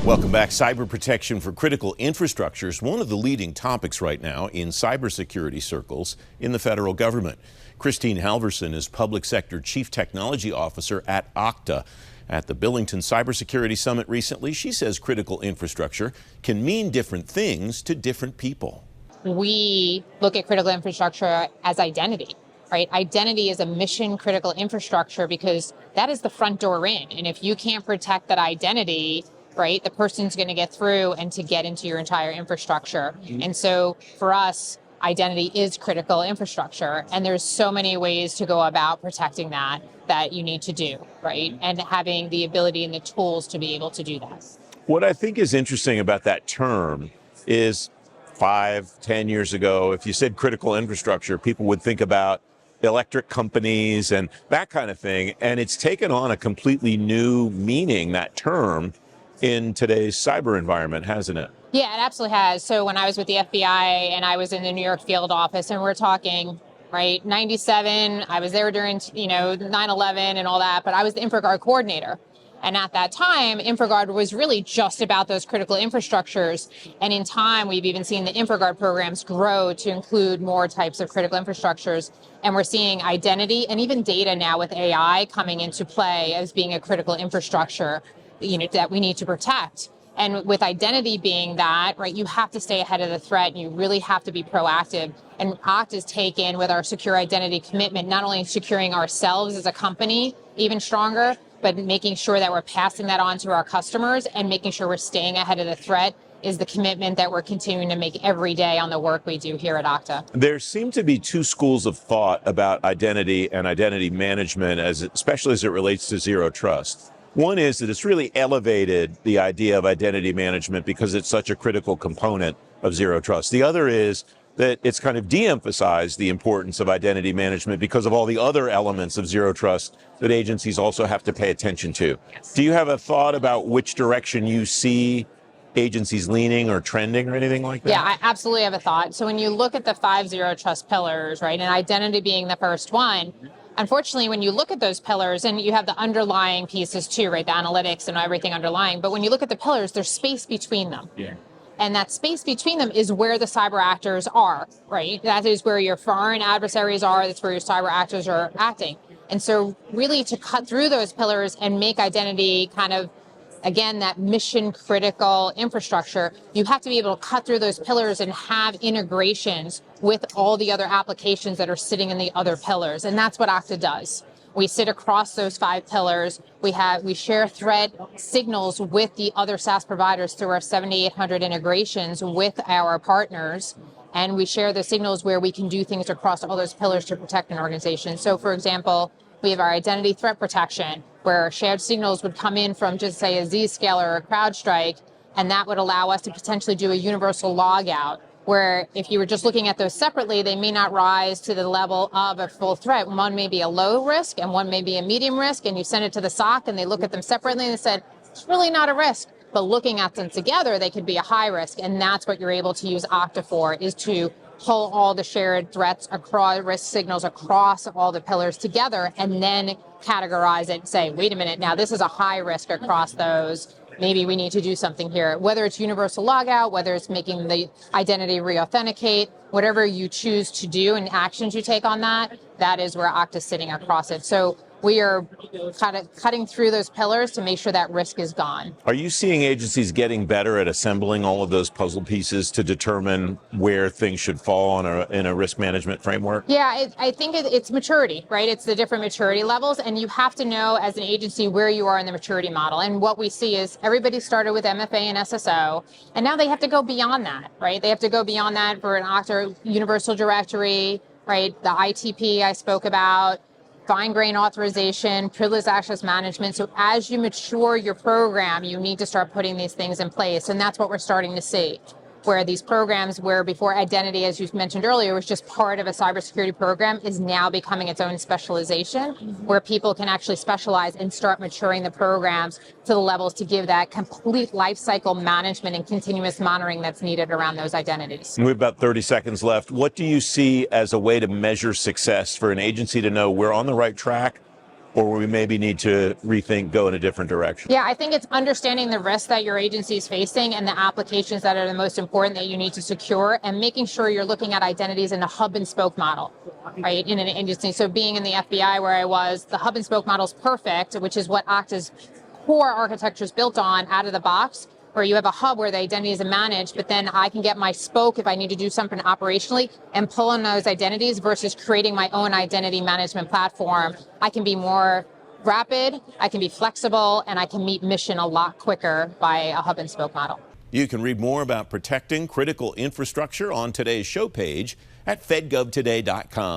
Welcome back. Cyber protection for critical infrastructure is one of the leading topics right now in cybersecurity circles in the federal government. Christine Halvorsen is Public Sector Chief Technology Officer at Okta. At the Billington Cybersecurity Summit recently, she says critical infrastructure can mean different things to different people. We look at critical infrastructure as identity, right? Identity is a mission critical infrastructure because that is the front door in. And if you can't protect that identity, right, the person's going to get through and to get into your entire infrastructure. And so for us, identity is critical infrastructure. And there's so many ways to go about protecting that you need to do, right? And having the ability and the tools to be able to do that. What I think is interesting about that term is 5-10 years ago, if you said critical infrastructure, people would think about electric companies and that kind of thing. And it's taken on a completely new meaning, that term, in today's cyber environment, hasn't it? Yeah, it absolutely has. So when I was with the FBI and I was in the New York field office, and we're talking, right, 97, I was there during, 9/11 and all that, but I was the InfraGard coordinator. And at that time, InfraGard was really just about those critical infrastructures. And in time, we've even seen the InfraGard programs grow to include more types of critical infrastructures. And we're seeing identity and even data now with AI coming into play as being a critical infrastructure, that we need to protect. And with identity being that, right, you have to stay ahead of the threat and you really have to be proactive. And Okta's taken with our secure identity commitment, not only securing ourselves as a company even stronger, but making sure that we're passing that on to our customers and making sure we're staying ahead of the threat is the commitment that we're continuing to make every day on the work we do here at Okta. There seem to be two schools of thought about identity and identity management, especially as it relates to zero trust. One is that it's really elevated the idea of identity management because it's such a critical component of zero trust. The other is that it's kind of de-emphasized the importance of identity management because of all the other elements of zero trust that agencies also have to pay attention to. Yes. Do you have a thought about which direction you see agencies leaning or trending or anything like that? Yeah, I absolutely have a thought. So when you look at the 5 zero trust pillars, right, and identity being the first one, unfortunately, when you look at those pillars, and you have the underlying pieces too, right, the analytics and everything underlying, but when you look at the pillars, there's space between them. Yeah. And that space between them is where the cyber actors are, right? That is where your foreign adversaries are. That's where your cyber actors are acting. And so really to cut through those pillars and make identity kind of, again, that mission critical infrastructure, you have to be able to cut through those pillars and have integrations with all the other applications that are sitting in the other pillars. And that's what Okta does. We sit across those 5 pillars. We share threat signals with the other SaaS providers through our 7,800 integrations with our partners. And we share the signals where we can do things across all those pillars to protect an organization. So for example, we have our identity threat protection, where shared signals would come in from just say a Zscaler or a CrowdStrike, and that would allow us to potentially do a universal logout, where if you were just looking at those separately, they may not rise to the level of a full threat. One may be a low risk and one may be a medium risk, and you send it to the SOC and they look at them separately and they said, it's really not a risk. But looking at them together, they could be a high risk. And that's what you're able to use Okta for, is to pull all the shared threats across, risk signals across all the pillars together, and then categorize it and say, wait a minute, now this is a high risk across those. Maybe we need to do something here, whether it's universal logout, whether it's making the identity re-authenticate, whatever you choose to do and actions you take on that, that is where Okta's sitting across it. So we are kind of cutting through those pillars to make sure that risk is gone. Are you seeing agencies getting better at assembling all of those puzzle pieces to determine where things should fall in a risk management framework? Yeah, I think it's maturity, right? It's the different maturity levels, and you have to know as an agency where you are in the maturity model. And what we see is everybody started with MFA and SSO, and now they have to go beyond that, right? They have to go beyond that for an Okta Universal Directory, right? The ITP I spoke about, fine-grained authorization, privileged access management. So as you mature your program, you need to start putting these things in place. And that's what we're starting to see, where these programs, where before identity, as you mentioned earlier, was just part of a cybersecurity program, is now becoming its own specialization, where people can actually specialize and start maturing the programs to the levels to give that complete lifecycle management and continuous monitoring that's needed around those identities. We have about 30 seconds left. What do you see as a way to measure success for an agency to know we're on the right track, or where we maybe need to rethink, go in a different direction? Yeah, I think it's understanding the risks that your agency is facing and the applications that are the most important that you need to secure, and making sure you're looking at identities in a hub and spoke model, right, in an agency. So being in the FBI where I was, the hub and spoke model is perfect, which is what Okta's core architecture is built on out of the box, where you have a hub where the identities are managed, but then I can get my spoke if I need to do something operationally and pull in those identities versus creating my own identity management platform. I can be more rapid, I can be flexible, and I can meet mission a lot quicker by a hub and spoke model. You can read more about protecting critical infrastructure on today's show page at fedgovtoday.com.